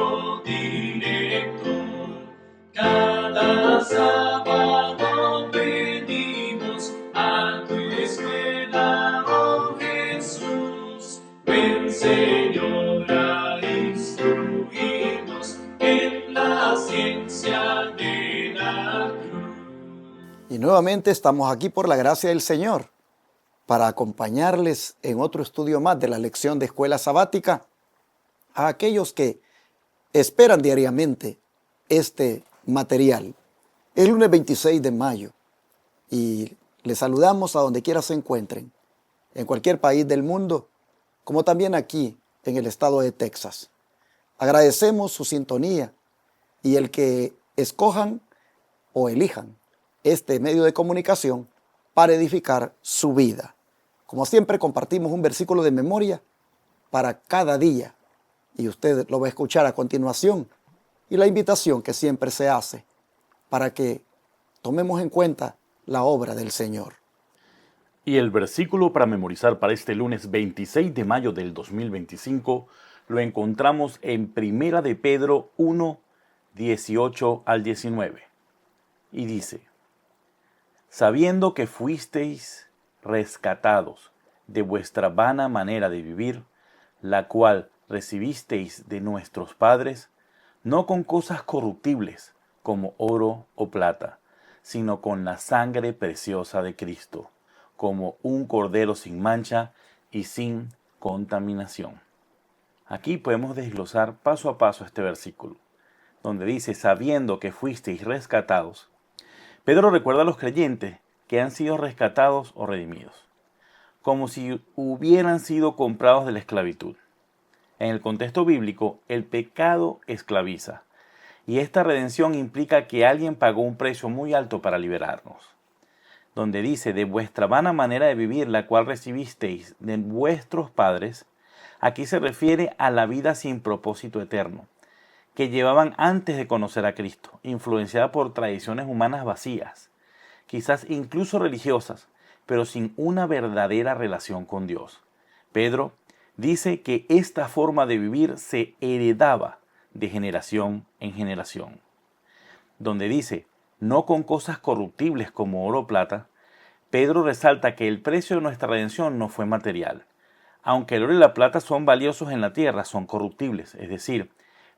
nuestro director. Cada sábado venimos a tu escuela, oh Jesús. Ven, Señor, a instruirnos en la ciencia de la cruz. Y nuevamente estamos aquí por la gracia del Señor para acompañarles en otro estudio más de la lección de escuela sabática a aquellos que esperan diariamente este material. Es lunes 26 de mayo y les saludamos a donde quiera se encuentren, en cualquier país del mundo, como también aquí en el estado de Texas. Agradecemos su sintonía y el que escojan o elijan este medio de comunicación para edificar su vida. Como siempre, compartimos un versículo de memoria para cada día y usted lo va a escuchar a continuación, y la invitación que siempre se hace para que tomemos en cuenta la obra del Señor. Y el versículo para memorizar para este lunes 26 de mayo del 2025 lo encontramos en Primera de Pedro 1, 18 al 19. Y dice: sabiendo que fuisteis rescatados de vuestra vana manera de vivir, la cual recibisteis de nuestros padres, no con cosas corruptibles como oro o plata, sino con la sangre preciosa de Cristo, como un cordero sin mancha y sin contaminación. Aquí podemos desglosar paso a paso este versículo, donde dice, sabiendo que fuisteis rescatados. Pedro recuerda a los creyentes que han sido rescatados o redimidos, como si hubieran sido comprados de la esclavitud. En el contexto bíblico, el pecado esclaviza, y esta redención implica que alguien pagó un precio muy alto para liberarnos. Donde dice, de vuestra vana manera de vivir, la cual recibisteis de vuestros padres, aquí se refiere a la vida sin propósito eterno, que llevaban antes de conocer a Cristo, influenciada por tradiciones humanas vacías, quizás incluso religiosas, pero sin una verdadera relación con Dios. Pedro dice que esta forma de vivir se heredaba de generación en generación. Donde dice, no con cosas corruptibles como oro o plata, Pedro resalta que el precio de nuestra redención no fue material. Aunque el oro y la plata son valiosos en la tierra, son corruptibles, es decir,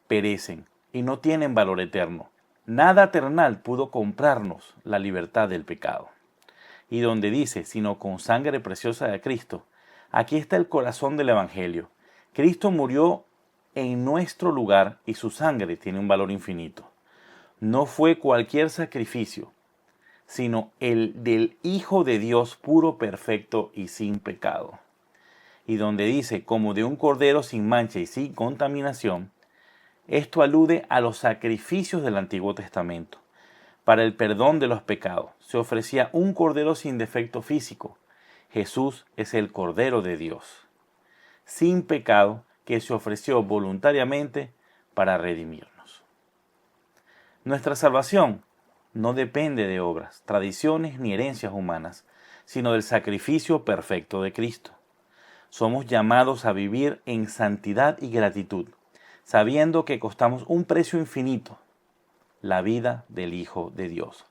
perecen y no tienen valor eterno. Nada terrenal pudo comprarnos la libertad del pecado. Y donde dice, sino con sangre preciosa de Cristo, aquí está el corazón del Evangelio. Cristo murió en nuestro lugar y su sangre tiene un valor infinito. No fue cualquier sacrificio, sino el del Hijo de Dios puro, perfecto y sin pecado. Y donde dice, como de un cordero sin mancha y sin contaminación, esto alude a los sacrificios del Antiguo Testamento. Para el perdón de los pecados se ofrecía un cordero sin defecto físico. Jesús es el Cordero de Dios, sin pecado, que se ofreció voluntariamente para redimirnos. Nuestra salvación no depende de obras, tradiciones ni herencias humanas, sino del sacrificio perfecto de Cristo. Somos llamados a vivir en santidad y gratitud, sabiendo que costamos un precio infinito, la vida del Hijo de Dios.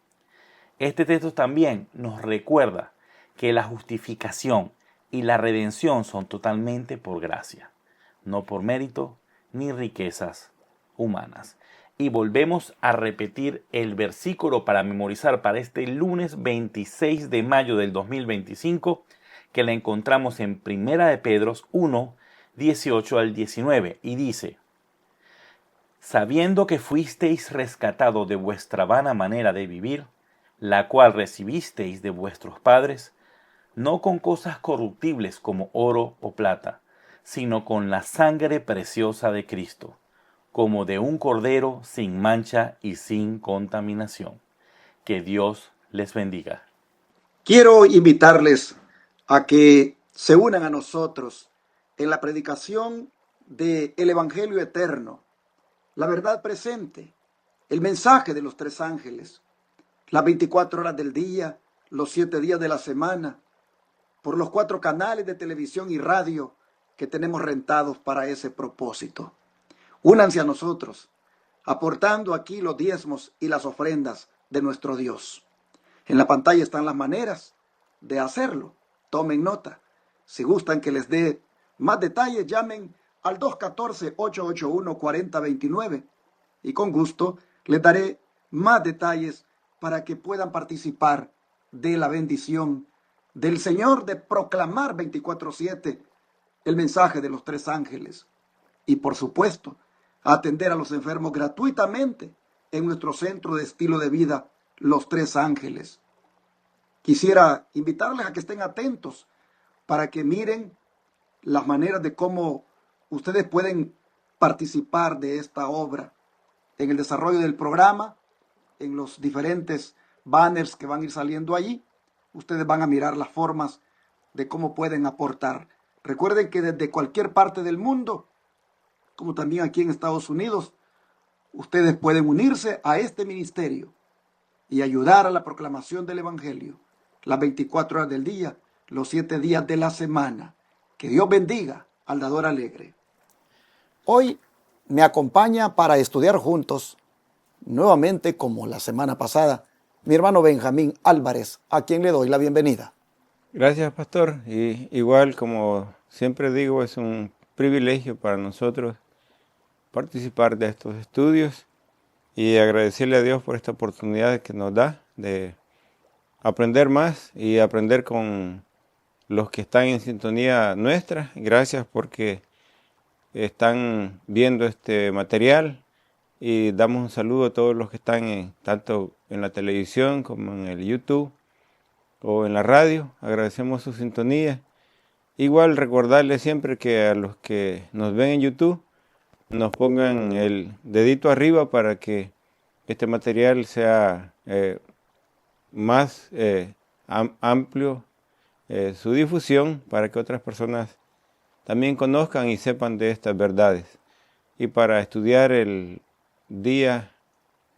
Este texto también nos recuerda que la justificación y la redención son totalmente por gracia, no por mérito ni riquezas humanas. Y volvemos a repetir el versículo para memorizar para este lunes 26 de mayo del 2025, que la encontramos en Primera de Pedro 1, 18 al 19, y dice, sabiendo que fuisteis rescatados de vuestra vana manera de vivir, la cual recibisteis de vuestros padres, no con cosas corruptibles como oro o plata, sino con la sangre preciosa de Cristo, como de un cordero sin mancha y sin contaminación. Que Dios les bendiga. Quiero invitarles a que se unan a nosotros en la predicación del Evangelio eterno, la verdad presente, el mensaje de los tres ángeles, las 24 horas del día, los 7 días de la semana, por los 4 canales de televisión y radio que tenemos rentados para ese propósito. Únanse a nosotros, aportando aquí los diezmos y las ofrendas de nuestro Dios. En la pantalla están las maneras de hacerlo. Tomen nota. Si gustan que les dé más detalles, llamen al 214-881-4029 y con gusto les daré más detalles para que puedan participar de la bendición del Señor de proclamar 24/7 el mensaje de los 3 ángeles. Y por supuesto, atender a los enfermos gratuitamente en nuestro centro de estilo de vida, los 3 ángeles. Quisiera invitarles a que estén atentos para que miren las maneras de cómo ustedes pueden participar de esta obra en el desarrollo del programa, en los diferentes banners que van a ir saliendo allí. Ustedes van a mirar las formas de cómo pueden aportar. Recuerden que desde cualquier parte del mundo, como también aquí en Estados Unidos, ustedes pueden unirse a este ministerio y ayudar a la proclamación del Evangelio las 24 horas del día, los 7 días de la semana. Que Dios bendiga al dador alegre. Hoy me acompaña para estudiar juntos, nuevamente como la semana pasada, mi hermano Benjamín Álvarez, a quien le doy la bienvenida. Gracias, pastor. Y igual, como siempre digo, es un privilegio para nosotros participar de estos estudios y agradecerle a Dios por esta oportunidad que nos da de aprender más y aprender con los que están en sintonía nuestra. Gracias porque están viendo este material y damos un saludo a todos los que están tanto en la televisión como en el YouTube o en la radio. Agradecemos su sintonía. Igual recordarles siempre que a los que nos ven en YouTube nos pongan el dedito arriba para que este material sea más amplio su difusión, para que otras personas también conozcan y sepan de estas verdades. Y para estudiar el día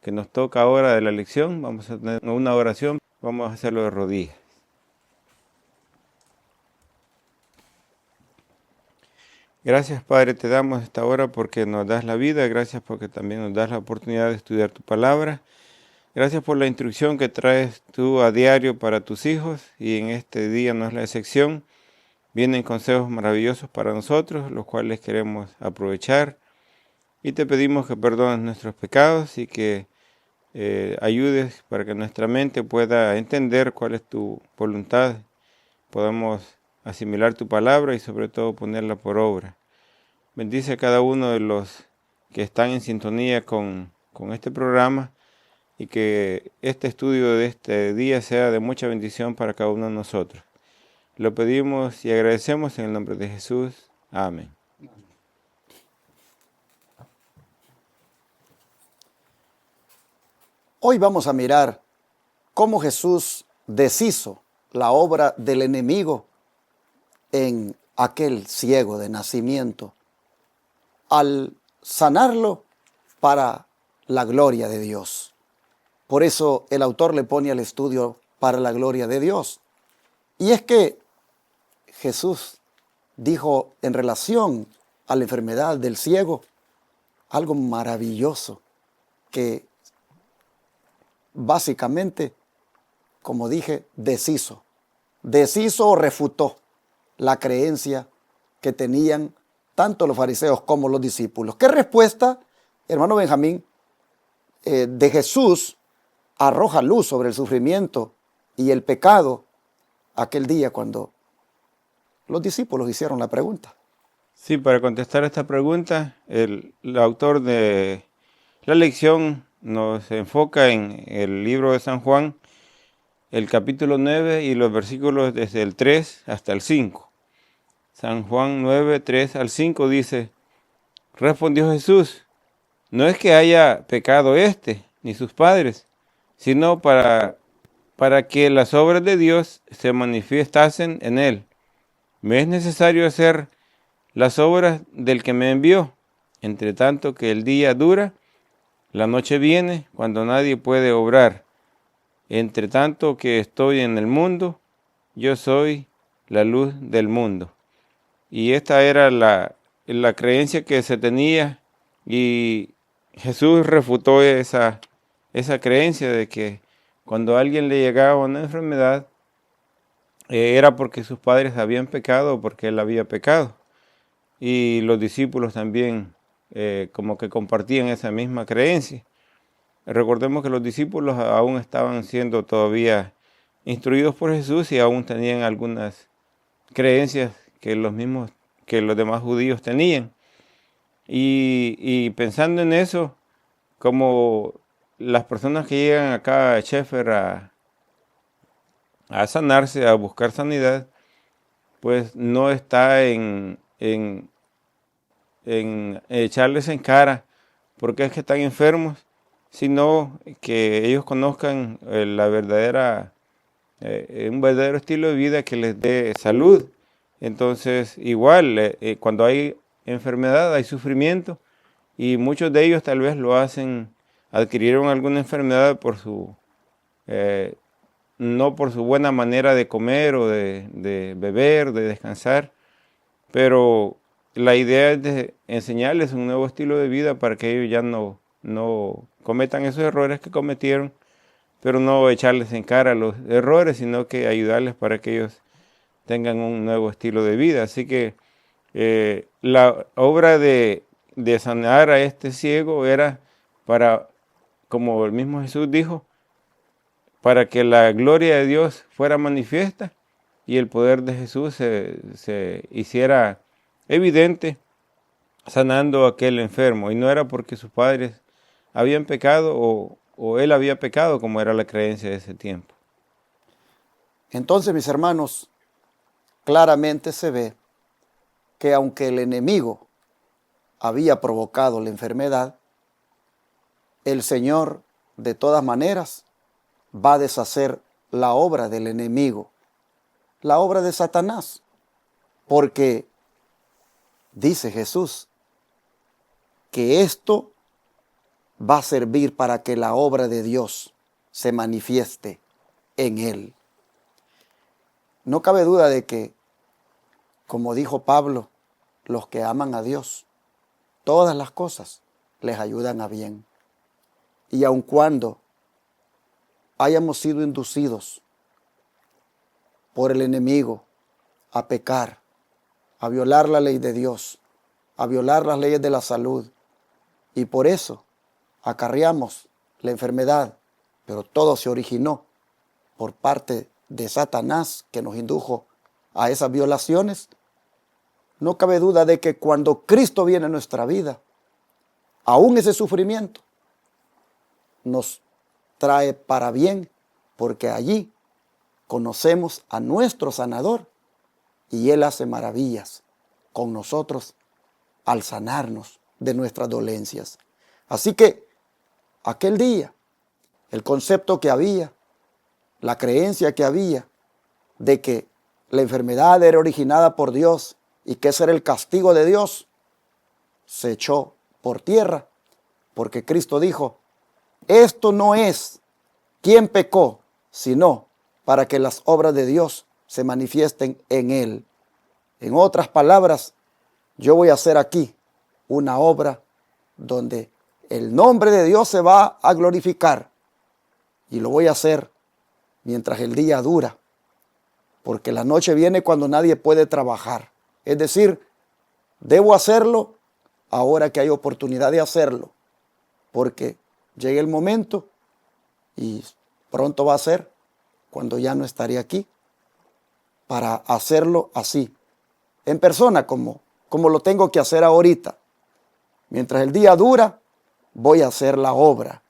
que nos toca ahora de la lección, vamos a tener una oración, vamos a hacerlo de rodillas. Gracias, Padre, te damos esta hora porque nos das la vida, gracias porque también nos das la oportunidad de estudiar tu palabra. Gracias por la instrucción que traes tú a diario para tus hijos y en este día no es la excepción. Vienen consejos maravillosos para nosotros, los cuales queremos aprovechar y te pedimos que perdones nuestros pecados y que ayudes para que nuestra mente pueda entender cuál es tu voluntad, podamos asimilar tu palabra y sobre todo ponerla por obra. Bendice a cada uno de los que están en sintonía con este programa y que este estudio de este día sea de mucha bendición para cada uno de nosotros. Lo pedimos y agradecemos en el nombre de Jesús. Amén. Hoy vamos a mirar cómo Jesús deshizo la obra del enemigo en aquel ciego de nacimiento, al sanarlo para la gloria de Dios. Por eso el autor le pone al estudio para la gloria de Dios. Y es que Jesús dijo en relación a la enfermedad del ciego algo maravilloso que básicamente, como dije, deshizo o refutó la creencia que tenían tanto los fariseos como los discípulos. ¿Qué respuesta, hermano Benjamín, de Jesús arroja luz sobre el sufrimiento y el pecado aquel día cuando los discípulos hicieron la pregunta? Sí, para contestar esta pregunta, el autor de la lección nos enfoca en el libro de San Juan, el capítulo 9 y los versículos desde el 3 hasta el 5. San Juan 9, 3 al 5 dice: respondió Jesús, no es que haya pecado ni sus padres, sino para que las obras de Dios se manifestasen en él. Me es necesario hacer las obras del que me envió, entre tanto que el día dura, la noche viene cuando nadie puede obrar. Entre tanto que estoy en el mundo, yo soy la luz del mundo. Y esta era la creencia que se tenía Y Jesús refutó esa creencia de que cuando a alguien le llegaba una enfermedad, era porque sus padres habían pecado o porque él había pecado. Y los discípulos también como que compartían esa misma creencia. Recordemos que los discípulos aún estaban siendo todavía instruidos por Jesús y aún tenían algunas creencias que los demás judíos tenían. Y pensando en eso, como las personas que llegan acá a Sheffer a sanarse, a buscar sanidad, pues no está en echarles en cara porque es que están enfermos, sino que ellos conozcan un verdadero estilo de vida que les dé salud. Entonces, igual, cuando hay enfermedad, hay sufrimiento, y muchos de ellos tal vez adquirieron alguna enfermedad no por su buena manera de comer o de beber, de descansar, pero la idea es de enseñarles un nuevo estilo de vida para que ellos ya no cometan esos errores que cometieron, pero no echarles en cara los errores, sino que ayudarles para que ellos tengan un nuevo estilo de vida. Así que la obra de sanar a este ciego era para, como el mismo Jesús dijo, para que la gloria de Dios fuera manifiesta y el poder de Jesús se hiciera evidente sanando a aquel enfermo. Y no era porque sus padres habían pecado o él había pecado, como era la creencia de ese tiempo. Entonces, mis hermanos, claramente se ve que aunque el enemigo había provocado la enfermedad, el Señor de todas maneras va a deshacer la obra del enemigo, la obra de Satanás, porque dice Jesús que esto va a servir para que la obra de Dios se manifieste en él. No cabe duda de que, como dijo Pablo, los que aman a Dios, todas las cosas les ayudan a bien. Y aun cuando hayamos sido inducidos por el enemigo a pecar, a violar la ley de Dios, a violar las leyes de la salud, y por eso acarreamos la enfermedad, pero todo se originó por parte de Satanás, que nos indujo a esas violaciones. No cabe duda de que cuando Cristo viene a nuestra vida, aún ese sufrimiento nos trae para bien, porque allí conocemos a nuestro sanador y Él hace maravillas con nosotros al sanarnos de nuestras dolencias. Así que aquel día, el concepto que había, la creencia que había de que la enfermedad era originada por Dios y que ese era el castigo de Dios, se echó por tierra, porque Cristo dijo: esto no es quien pecó, sino para que las obras de Dios se manifiesten en él. En otras palabras, yo voy a hacer aquí una obra donde el nombre de Dios se va a glorificar, y lo voy a hacer mientras el día dura, porque la noche viene cuando nadie puede trabajar. Es decir, debo hacerlo ahora que hay oportunidad de hacerlo, porque llegue el momento y pronto va a ser cuando ya no estaré aquí para hacerlo así, en persona, como lo tengo que hacer ahorita. Mientras el día dura, voy a hacer la obra.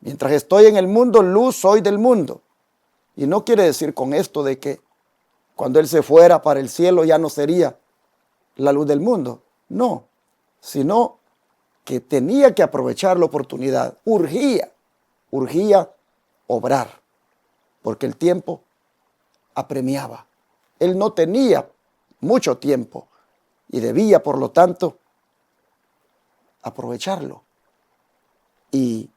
Mientras estoy en el mundo, luz soy del mundo. Y no quiere decir con esto de que cuando Él se fuera para el cielo ya no sería la luz del mundo. No, sino que tenía que aprovechar la oportunidad. Urgía obrar, porque el tiempo apremiaba. Él no tenía mucho tiempo y debía, por lo tanto, aprovecharlo. Y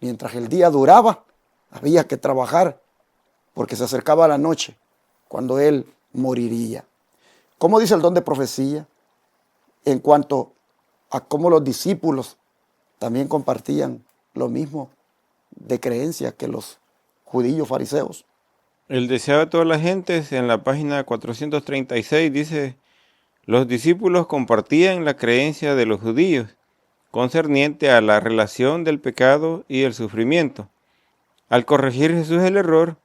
mientras el día duraba, había que trabajar, porque se acercaba la noche, cuando Él moriría. ¿Cómo dice el don de profecía? En cuanto a cómo los discípulos también compartían lo mismo de creencia que los judíos fariseos. El deseo de todas las gentes, en la página 436, dice: los discípulos compartían la creencia de los judíos concerniente a la relación del pecado y el sufrimiento. Al corregir Jesús el error,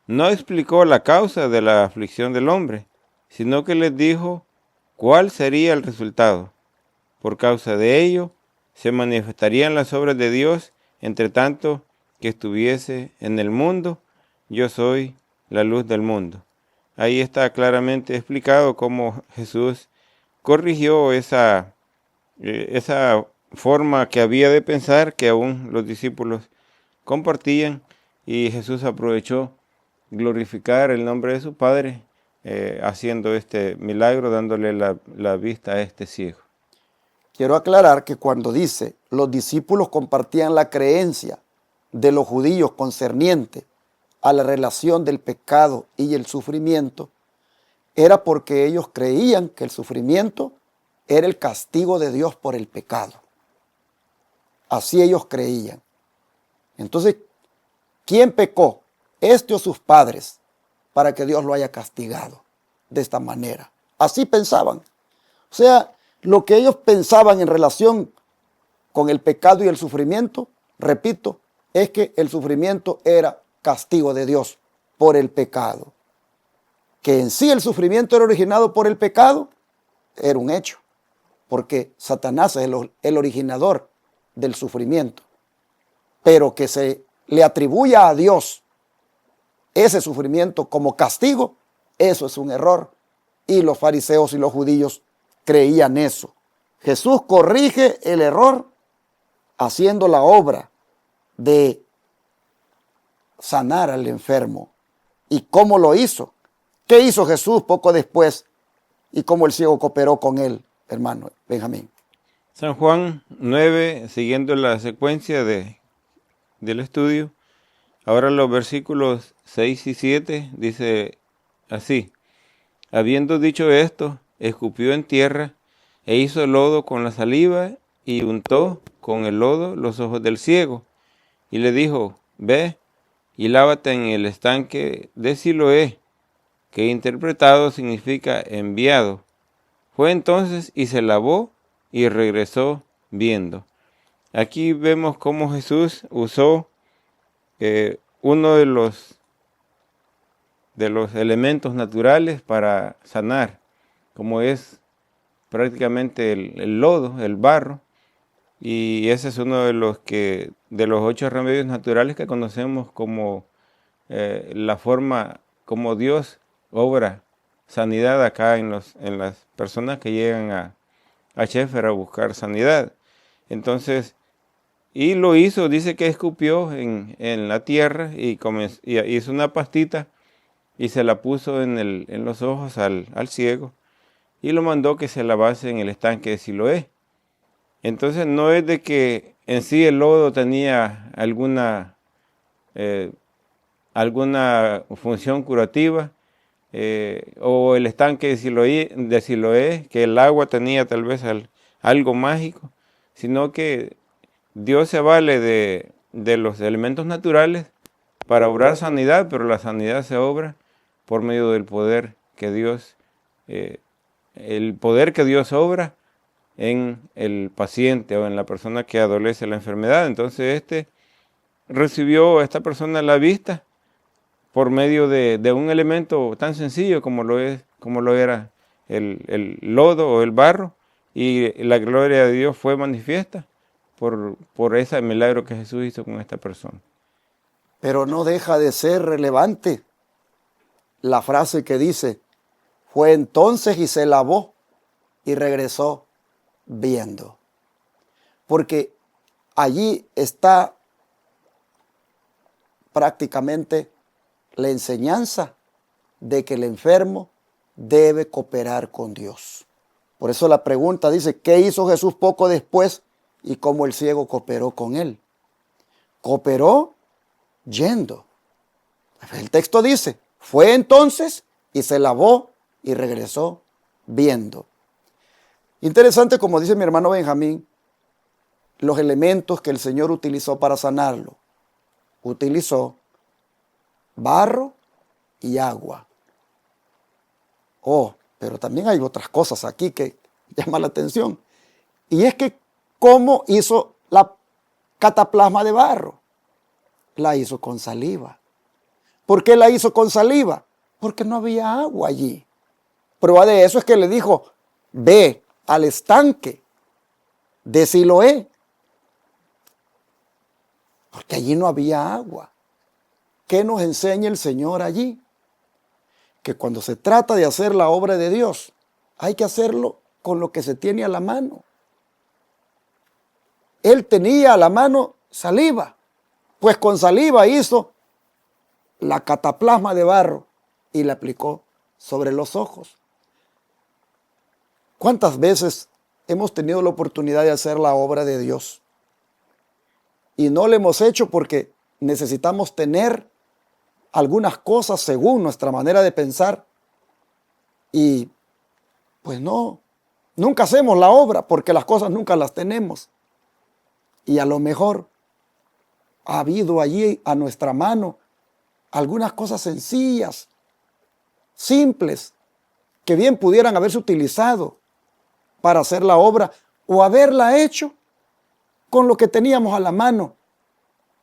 no explicó la causa de la aflicción del hombre, sino que les dijo cuál sería el resultado. Por causa de ello, se manifestarían las obras de Dios, entre tanto que estuviese en el mundo. Yo soy la luz del mundo. Ahí está claramente explicado cómo Jesús corrigió esa forma que había de pensar que aún los discípulos compartían, y Jesús aprovechó glorificar el nombre de su Padre haciendo este milagro, dándole la vista a este ciego. Quiero aclarar que cuando dice los discípulos compartían la creencia de los judíos concerniente a la relación del pecado y el sufrimiento, era porque ellos creían que el sufrimiento era el castigo de Dios por el pecado. Así ellos creían. Entonces, ¿quién pecó? ¿Este o sus padres? Para que Dios lo haya castigado de esta manera. Así pensaban. O sea, lo que ellos pensaban en relación con el pecado y el sufrimiento, repito, es que el sufrimiento era castigo de Dios por el pecado. Que en sí el sufrimiento era originado por el pecado, era un hecho, porque Satanás es el originador del sufrimiento. Pero que se le atribuya a Dios ese sufrimiento como castigo, eso es un error. Y los fariseos y los judíos creían eso. Jesús corrige el error haciendo la obra de sanar al enfermo. ¿Y cómo lo hizo? ¿Qué hizo Jesús poco después? ¿Y cómo el ciego cooperó con él, hermano Benjamín? San Juan 9, siguiendo la secuencia del estudio, ahora los versículos 6 y 7, dice así: habiendo dicho esto, escupió en tierra e hizo lodo con la saliva y untó con el lodo los ojos del ciego y le dijo: ve y lávate en el estanque de Siloé, que interpretado significa enviado. Fue entonces y se lavó y regresó viendo. Aquí vemos cómo Jesús usó uno de los elementos naturales para sanar, como es prácticamente el lodo, el barro, y ese es uno de los 8 remedios naturales que conocemos como la forma como Dios obra sanidad acá en las personas que llegan a Sheffer a buscar sanidad. Entonces, y lo hizo, dice que escupió en la tierra y hizo una pastita y se la puso en los ojos al ciego y lo mandó que se lavase en el estanque de Siloé. Entonces no es de que en sí el lodo tenía alguna función curativa, o el estanque de Siloé, que el agua tenía tal vez algo mágico, sino que Dios se vale de los elementos naturales para obrar sanidad, pero la sanidad se obra por medio del poder que Dios, el poder que Dios obra en el paciente o en la persona que adolece la enfermedad. Entonces recibió esta persona la vista por medio de un elemento tan sencillo como lo era el lodo o el barro, y la gloria de Dios fue manifiesta por ese milagro que Jesús hizo con esta persona. Pero no deja de ser relevante la frase que dice: fue entonces y se lavó y regresó viendo. Porque allí está prácticamente la enseñanza de que el enfermo debe cooperar con Dios. Por eso la pregunta dice: ¿qué hizo Jesús poco después y cómo el ciego cooperó con él? Cooperó yendo. El texto dice: fue entonces y se lavó y regresó viendo. Interesante, como dice mi hermano Benjamín, los elementos que el Señor utilizó para sanarlo. Utilizó barro y agua. Oh, pero también hay otras cosas aquí que llaman la atención. Y es que, ¿cómo hizo la cataplasma de barro? La hizo con saliva. ¿Por qué la hizo con saliva? Porque no había agua allí. Prueba de eso es que le dijo, ve al estanque de Siloé. Porque allí no había agua. ¿Qué nos enseña el Señor allí? Que cuando se trata de hacer la obra de Dios, hay que hacerlo con lo que se tiene a la mano. Él tenía a la mano saliva, pues con saliva hizo la cataplasma de barro y la aplicó sobre los ojos. ¿Cuántas veces hemos tenido la oportunidad de hacer la obra de Dios? Y no lo hemos hecho porque necesitamos tener algunas cosas según nuestra manera de pensar. Y pues no, nunca hacemos la obra porque las cosas nunca las tenemos. Y a lo mejor ha habido allí a nuestra mano algunas cosas sencillas, simples, que bien pudieran haberse utilizado para hacer la obra o haberla hecho con lo que teníamos a la mano,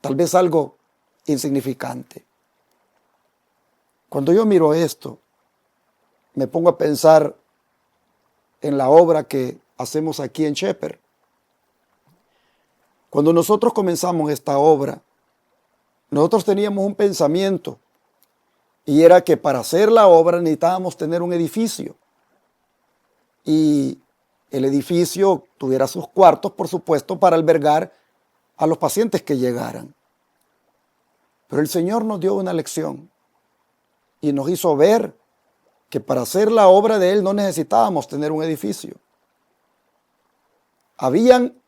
tal vez algo insignificante. Cuando yo miro esto, me pongo a pensar en la obra que hacemos aquí en Shepherd. Cuando nosotros comenzamos esta obra, nosotros teníamos un pensamiento y era que para hacer la obra necesitábamos tener un edificio y el edificio tuviera sus cuartos, por supuesto, para albergar a los pacientes que llegaran. Pero el Señor nos dio una lección y nos hizo ver que para hacer la obra de Él no necesitábamos tener un edificio. Habían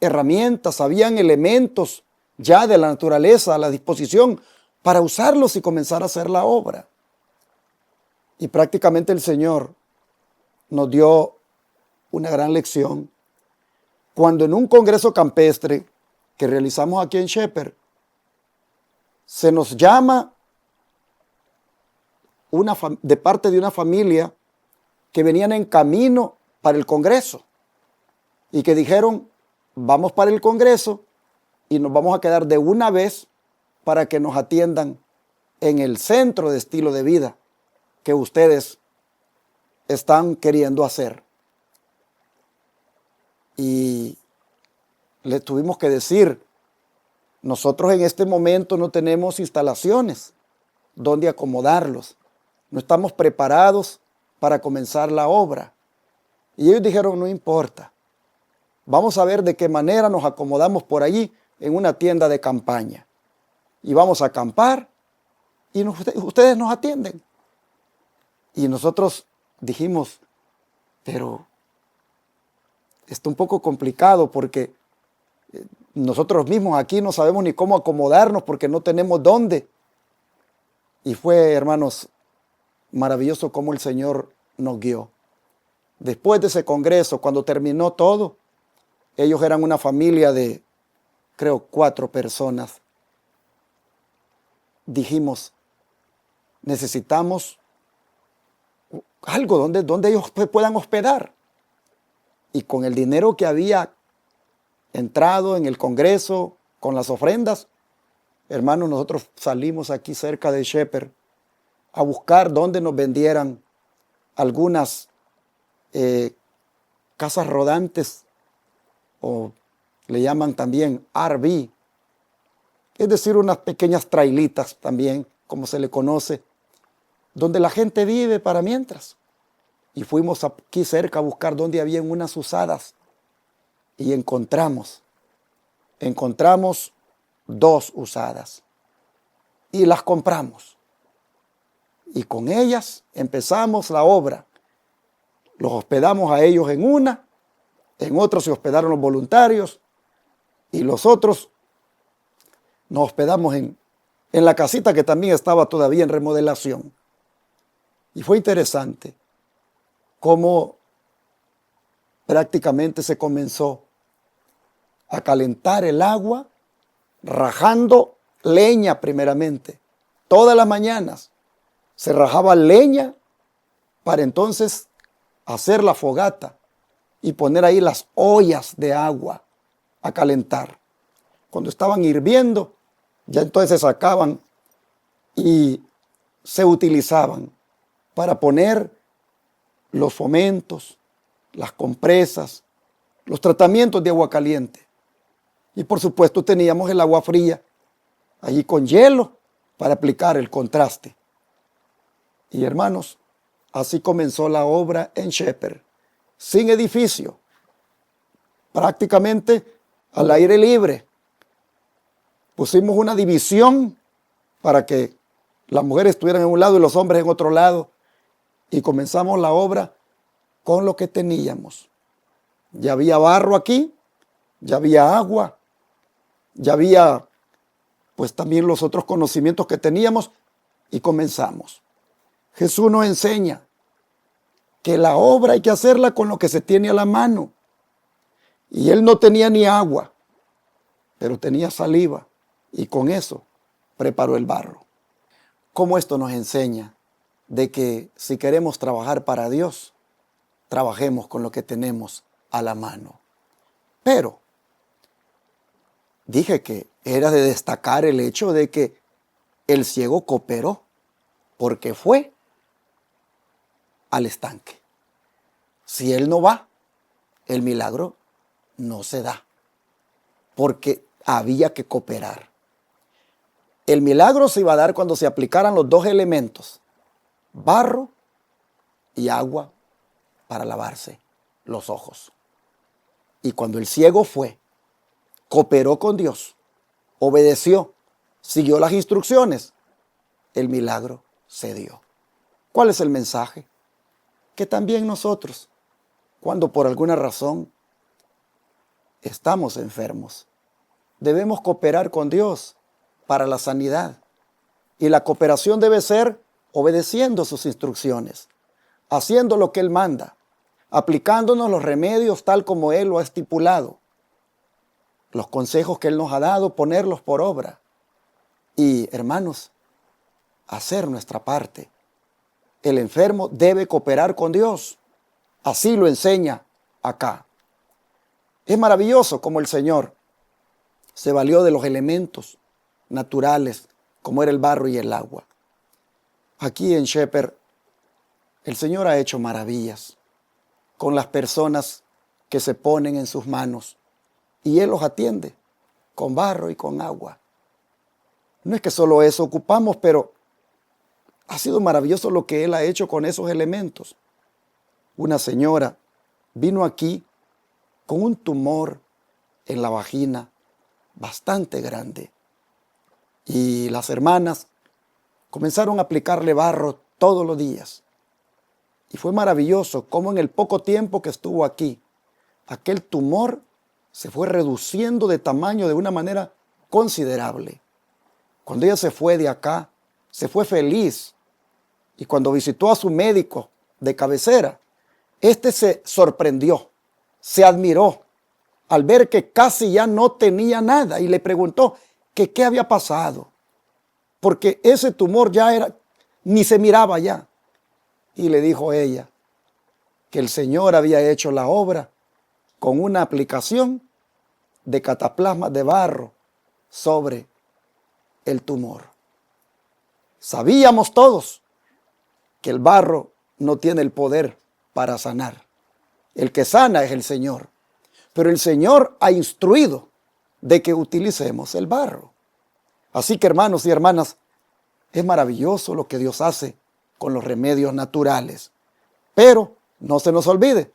herramientas, habían elementos ya de la naturaleza a la disposición para usarlos y comenzar a hacer la obra. Y prácticamente el Señor nos dio una gran lección cuando en un congreso campestre que realizamos aquí en Shepherd, se nos llama de parte de una familia que venían en camino para el congreso y que dijeron, vamos para el congreso y nos vamos a quedar de una vez para que nos atiendan en el centro de estilo de vida que ustedes están queriendo hacer. Y le tuvimos que decir, nosotros en este momento no tenemos instalaciones donde acomodarlos. No estamos preparados para comenzar la obra. Y ellos dijeron, no importa. Vamos a ver de qué manera nos acomodamos por allí en una tienda de campaña. Y vamos a acampar y ustedes nos atienden. Y nosotros dijimos, pero está un poco complicado porque nosotros mismos aquí no sabemos ni cómo acomodarnos porque no tenemos dónde. Y fue, hermanos, maravilloso cómo el Señor nos guió. Después de ese congreso, cuando terminó todo, ellos eran una familia de, creo, 4 personas. Dijimos, necesitamos algo donde ellos se puedan hospedar. Y con el dinero que había entrado en el congreso, con las ofrendas, hermanos, nosotros salimos aquí cerca de Shepherd a buscar dónde nos vendieran algunas casas rodantes, o le llaman también RV, es decir, unas pequeñas trailitas también, como se le conoce, donde la gente vive para mientras. Y fuimos aquí cerca a buscar dónde habían unas usadas y encontramos 2 usadas y las compramos. Y con ellas empezamos la obra. Los hospedamos a ellos en una, en otros se hospedaron los voluntarios y los otros nos hospedamos en la casita que también estaba todavía en remodelación. Y fue interesante cómo prácticamente se comenzó a calentar el agua, rajando leña primeramente. Todas las mañanas se rajaba leña para entonces hacer la fogata y poner ahí las ollas de agua a calentar. Cuando estaban hirviendo, ya entonces se sacaban y se utilizaban para poner los fomentos, las compresas, los tratamientos de agua caliente. Y por supuesto teníamos el agua fría allí con hielo para aplicar el contraste. Y hermanos, así comenzó la obra en Shepherd, sin edificio, prácticamente al aire libre. Pusimos una división para que las mujeres estuvieran en un lado y los hombres en otro lado. Y comenzamos la obra con lo que teníamos. Ya había barro aquí, ya había agua, ya había pues también los otros conocimientos que teníamos y comenzamos. Jesús nos enseña que la obra hay que hacerla con lo que se tiene a la mano. Y él no tenía ni agua, pero tenía saliva y con eso preparó el barro. ¿Cómo esto nos enseña de que si queremos trabajar para Dios, trabajemos con lo que tenemos a la mano? Pero dije que era de destacar el hecho de que el ciego cooperó porque fue al estanque. Si él no va, el milagro no se da, porque había que cooperar. El milagro se iba a dar cuando se aplicaran los dos elementos, barro y agua para lavarse los ojos. Y cuando el ciego fue, cooperó con Dios, obedeció, siguió las instrucciones, el milagro se dio. ¿Cuál es el mensaje? Que también nosotros, cuando por alguna razón estamos enfermos, debemos cooperar con Dios para la sanidad. Y la cooperación debe ser obedeciendo sus instrucciones, haciendo lo que Él manda, aplicándonos los remedios tal como Él lo ha estipulado. Los consejos que Él nos ha dado, ponerlos por obra. Y, hermanos, hacer nuestra parte. El enfermo debe cooperar con Dios. Así lo enseña acá. Es maravilloso como el Señor se valió de los elementos naturales, como era el barro y el agua. Aquí en Shepherd, el Señor ha hecho maravillas con las personas que se ponen en sus manos y Él los atiende con barro y con agua. No es que solo eso ocupamos, pero ha sido maravilloso lo que Él ha hecho con esos elementos. Una señora vino aquí con un tumor en la vagina bastante grande. Y las hermanas comenzaron a aplicarle barro todos los días. Y fue maravilloso cómo en el poco tiempo que estuvo aquí, aquel tumor se fue reduciendo de tamaño de una manera considerable. Cuando ella se fue de acá, se fue feliz. Y cuando visitó a su médico de cabecera, este se sorprendió, se admiró al ver que casi ya no tenía nada y le preguntó que qué había pasado, porque ese tumor ya era, ni se miraba ya. Y le dijo ella que el Señor había hecho la obra con una aplicación de cataplasma de barro sobre el tumor. Sabíamos todos que el barro no tiene el poder para sanar. El que sana es el Señor. Pero el Señor ha instruido de que utilicemos el barro. Así que, hermanos y hermanas, es maravilloso lo que Dios hace con los remedios naturales. Pero no se nos olvide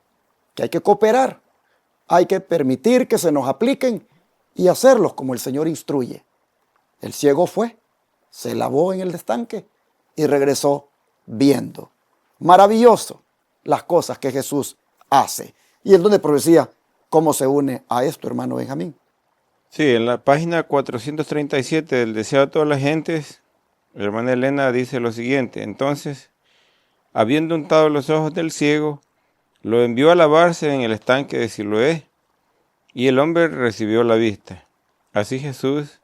que hay que cooperar. Hay que permitir que se nos apliquen y hacerlos como el Señor instruye. El ciego fue, se lavó en el estanque y regresó viendo. Maravilloso las cosas que Jesús hace. Y el don de profecía, ¿cómo se une a esto, hermano Benjamín? Sí, en la página 437 del Deseo de todas las gentes, la hermana Elena dice lo siguiente: entonces, habiendo untado los ojos del ciego, lo envió a lavarse en el estanque de Siloé, y el hombre recibió la vista. Así Jesús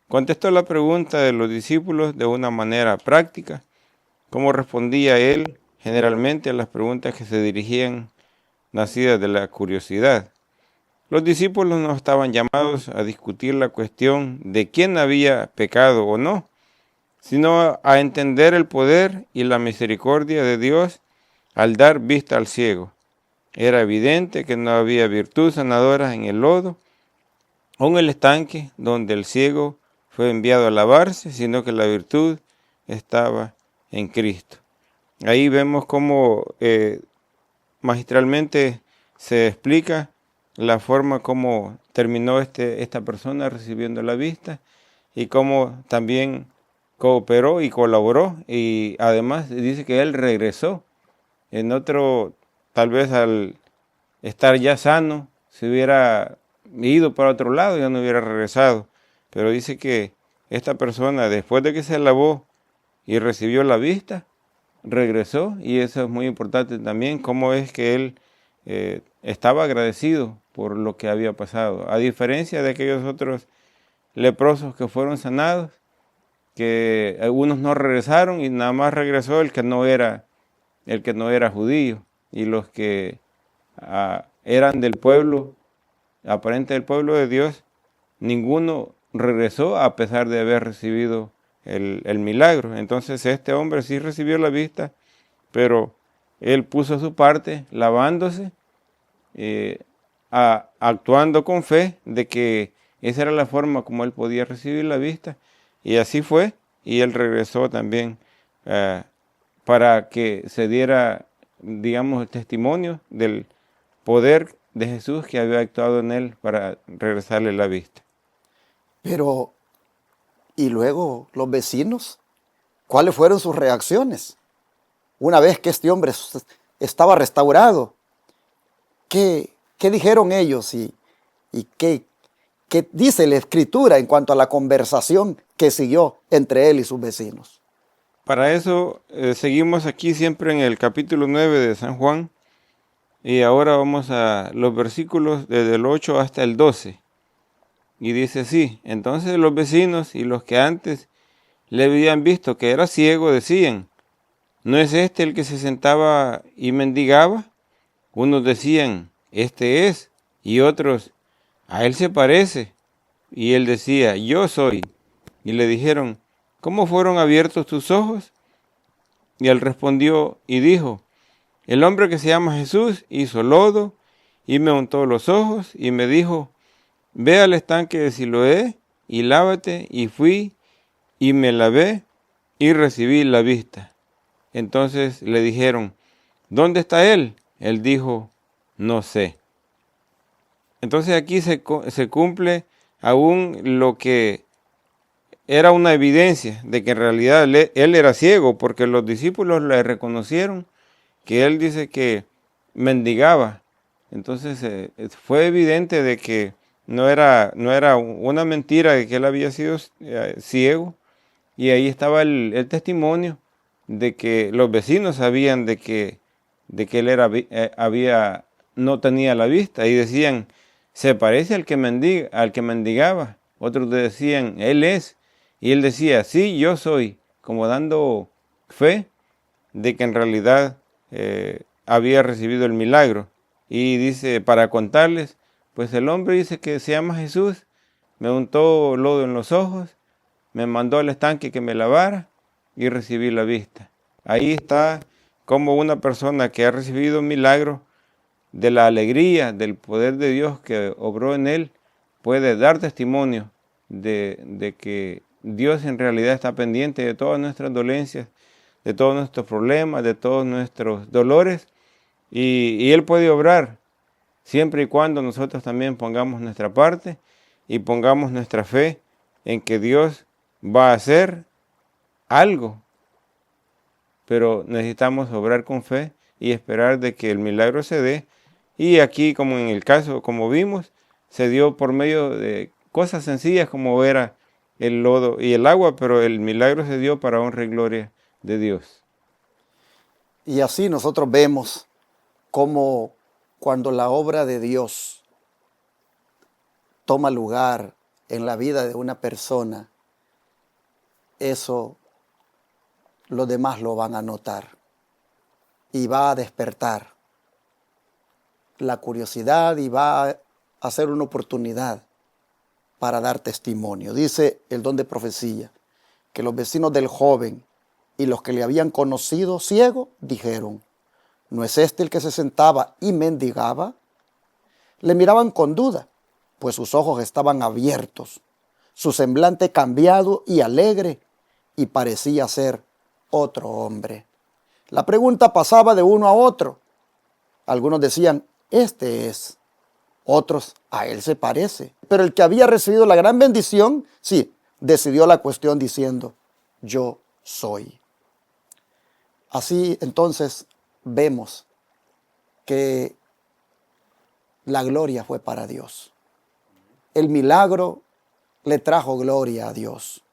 contestó la pregunta de los discípulos de una manera práctica, como respondía él generalmente a las preguntas que se dirigían nacidas de la curiosidad. Los discípulos no estaban llamados a discutir la cuestión de quién había pecado o no, sino a entender el poder y la misericordia de Dios al dar vista al ciego. Era evidente que no había virtud sanadora en el lodo o en el estanque donde el ciego fue enviado a lavarse, sino que la virtud estaba en Cristo. Ahí vemos cómo magistralmente se explica la forma como terminó esta persona recibiendo la vista y cómo también cooperó y colaboró, y además dice que él regresó. En otro, tal vez al estar ya sano, se hubiera ido para otro lado y ya no hubiera regresado. Pero dice que esta persona, después de que se lavó y recibió la vista, regresó, y eso es muy importante también, cómo es que él estaba agradecido por lo que había pasado. A diferencia de aquellos otros leprosos que fueron sanados, que algunos no regresaron y nada más regresó el que no era judío, y los que eran del pueblo, aparente del pueblo de Dios, ninguno regresó a pesar de haber recibido el milagro. Entonces este hombre sí recibió la vista, pero él puso su parte lavándose, actuando con fe de que esa era la forma como él podía recibir la vista, y así fue, y él regresó también para que se diera, digamos, el testimonio del poder de Jesús que había actuado en él para regresarle la vista. Pero, ¿y luego los vecinos? ¿Cuáles fueron sus reacciones? Una vez que este hombre estaba restaurado, ¿qué dijeron ellos y qué dice la Escritura en cuanto a la conversación que siguió entre él y sus vecinos? Para eso seguimos aquí siempre en el capítulo 9 de San Juan, y ahora vamos a los versículos desde el 8 hasta el 12. Y dice así: entonces los vecinos y los que antes le habían visto que era ciego decían: ¿no es este el que se sentaba y mendigaba? Unos decían: este es, y otros: a él se parece. Y él decía: yo soy. Y le dijeron: ¿cómo fueron abiertos tus ojos? Y él respondió y dijo: el hombre que se llama Jesús hizo lodo y me untó los ojos y me dijo: ve al estanque de Siloé y lávate. Y fui y me lavé y recibí la vista. Entonces le dijeron: ¿dónde está él? Él dijo: no sé. Entonces aquí se cumple aún lo que era una evidencia de que en realidad él era ciego, porque los discípulos le reconocieron que él dice que mendigaba. Entonces fue evidente de que no era una mentira de que él había sido ciego, y ahí estaba el testimonio de que los vecinos sabían de que él no tenía la vista, y decían: se parece al que mendigaba. Otros decían: él es. Y él decía: sí, yo soy, como dando fe de que en realidad había recibido el milagro. Y dice, para contarles, pues el hombre dice que se llama Jesús, me untó lodo en los ojos, me mandó al estanque que me lavara y recibí la vista. Ahí está como una persona que ha recibido un milagro, de la alegría, del poder de Dios que obró en él, puede dar testimonio de que Dios en realidad está pendiente de todas nuestras dolencias, de todos nuestros problemas, de todos nuestros dolores, y Él puede obrar siempre y cuando nosotros también pongamos nuestra parte y pongamos nuestra fe en que Dios va a hacer algo. Pero necesitamos obrar con fe y esperar de que el milagro se dé. Y aquí, como en el caso, como vimos, se dio por medio de cosas sencillas como era el lodo y el agua, pero el milagro se dio para honra y gloria de Dios. Y así nosotros vemos como cuando la obra de Dios toma lugar en la vida de una persona, eso los demás lo van a notar y va a despertar la curiosidad y va a ser una oportunidad para dar testimonio. Dice el don de profecía que los vecinos del joven y los que le habían conocido ciego dijeron: ¿no es este el que se sentaba y mendigaba? Le miraban con duda, pues sus ojos estaban abiertos, su semblante cambiado y alegre, y parecía ser otro hombre. La pregunta pasaba de uno a otro. Algunos decían: este es. Otros: a él se parece. Pero el que había recibido la gran bendición, sí, decidió la cuestión diciendo: yo soy. Así entonces vemos que la gloria fue para Dios. El milagro le trajo gloria a Dios.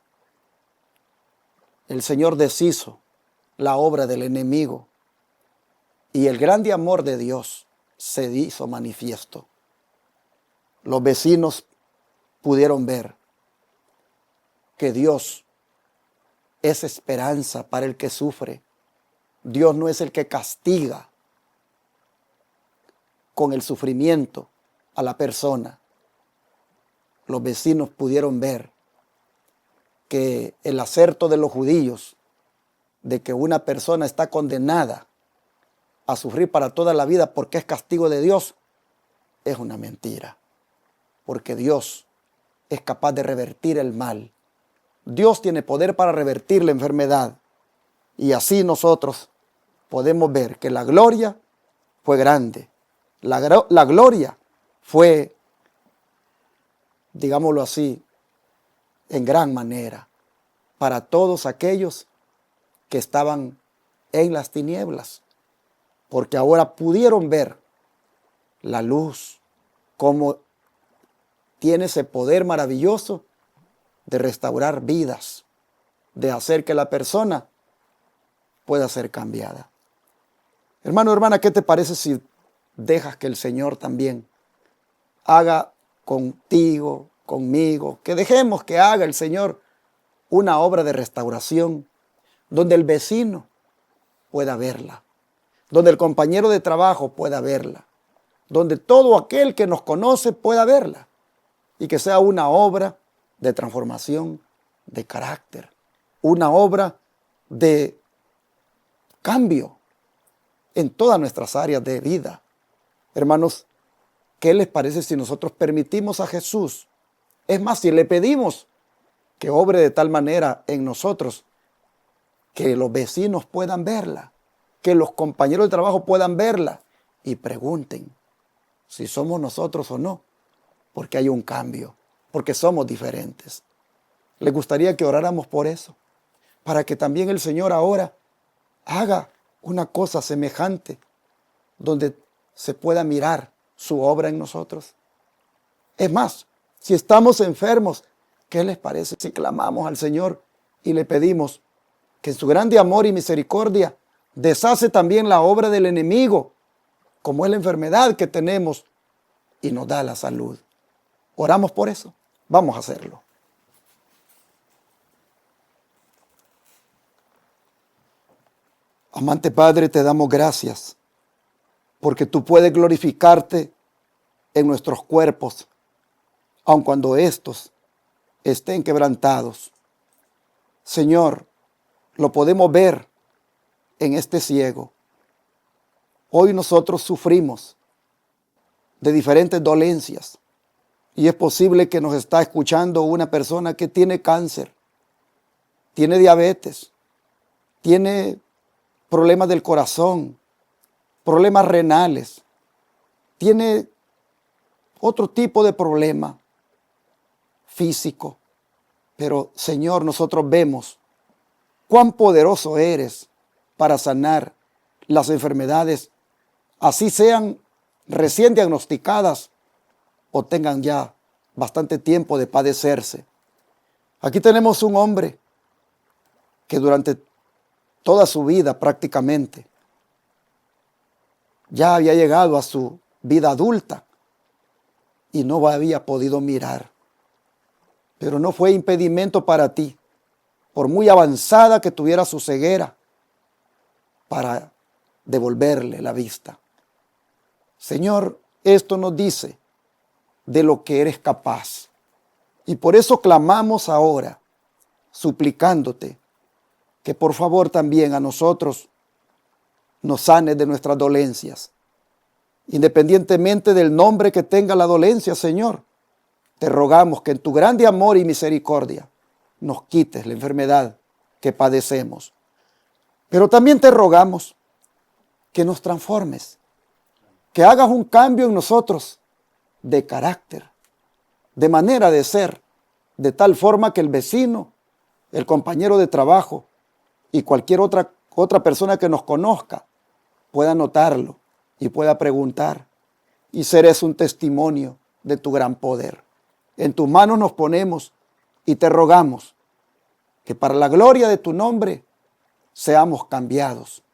El Señor deshizo la obra del enemigo y el grande amor de Dios se hizo manifiesto. Los vecinos pudieron ver que Dios es esperanza para el que sufre. Dios no es el que castiga con el sufrimiento a la persona. Los vecinos pudieron ver que el aserto de los judíos de que una persona está condenada a sufrir para toda la vida porque es castigo de Dios es una mentira, porque Dios es capaz de revertir el mal. Dios tiene poder para revertir la enfermedad, y así nosotros podemos ver que la gloria fue grande. La gloria fue, digámoslo así, en gran manera para todos aquellos que estaban en las tinieblas, porque ahora pudieron ver la luz, cómo tiene ese poder maravilloso de restaurar vidas, de hacer que la persona pueda ser cambiada. Hermano, hermana, ¿qué te parece si dejas que el Señor también haga contigo, conmigo, que dejemos que haga el Señor una obra de restauración donde el vecino pueda verla, donde el compañero de trabajo pueda verla, donde todo aquel que nos conoce pueda verla, y que sea una obra de transformación de carácter, una obra de cambio en todas nuestras áreas de vida. Hermanos, ¿qué les parece si nosotros permitimos a Jesús? Es más, si le pedimos que obre de tal manera en nosotros que los vecinos puedan verla, que los compañeros de trabajo puedan verla y pregunten si somos nosotros o no, porque hay un cambio, porque somos diferentes. ¿Les gustaría que oráramos por eso? Para que también el Señor ahora haga una cosa semejante, donde se pueda mirar su obra en nosotros. Es más, si estamos enfermos, ¿qué les parece si clamamos al Señor y le pedimos que en su grande amor y misericordia deshace también la obra del enemigo, como es la enfermedad que tenemos, y nos da la salud? Oramos por eso. Vamos a hacerlo. Amante Padre, te damos gracias porque tú puedes glorificarte en nuestros cuerpos, aun cuando estos estén quebrantados. Señor, lo podemos ver en este ciego. Hoy nosotros sufrimos de diferentes dolencias y es posible que nos está escuchando una persona que tiene cáncer, tiene diabetes, tiene problemas del corazón, problemas renales, tiene otro tipo de problema físico. Pero, Señor, nosotros vemos cuán poderoso eres para sanar las enfermedades, así sean recién diagnosticadas o tengan ya bastante tiempo de padecerse. Aquí tenemos un hombre que durante toda su vida prácticamente ya había llegado a su vida adulta y no había podido mirar. Pero no fue impedimento para ti, por muy avanzada que tuviera su ceguera, para devolverle la vista. Señor, esto nos dice de lo que eres capaz. Y por eso clamamos ahora, suplicándote que por favor también a nosotros nos sanes de nuestras dolencias. Independientemente del nombre que tenga la dolencia, Señor, te rogamos que en tu grande amor y misericordia nos quites la enfermedad que padecemos. Pero también te rogamos que nos transformes, que hagas un cambio en nosotros de carácter, de manera de ser, de tal forma que el vecino, el compañero de trabajo y cualquier otra persona que nos conozca pueda notarlo y pueda preguntar, y serás un testimonio de tu gran poder. En tus manos nos ponemos y te rogamos que para la gloria de tu nombre seamos cambiados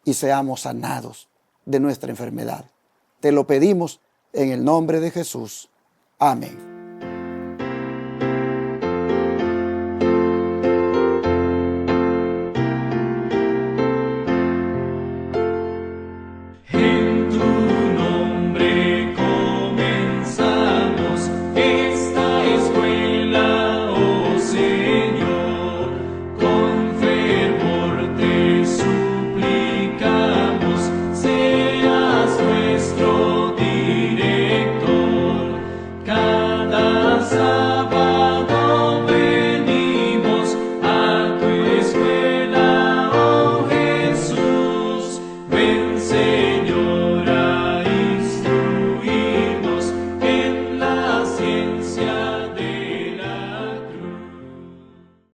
y seamos sanados de nuestra enfermedad. Te lo pedimos en el nombre de Jesús. Amén.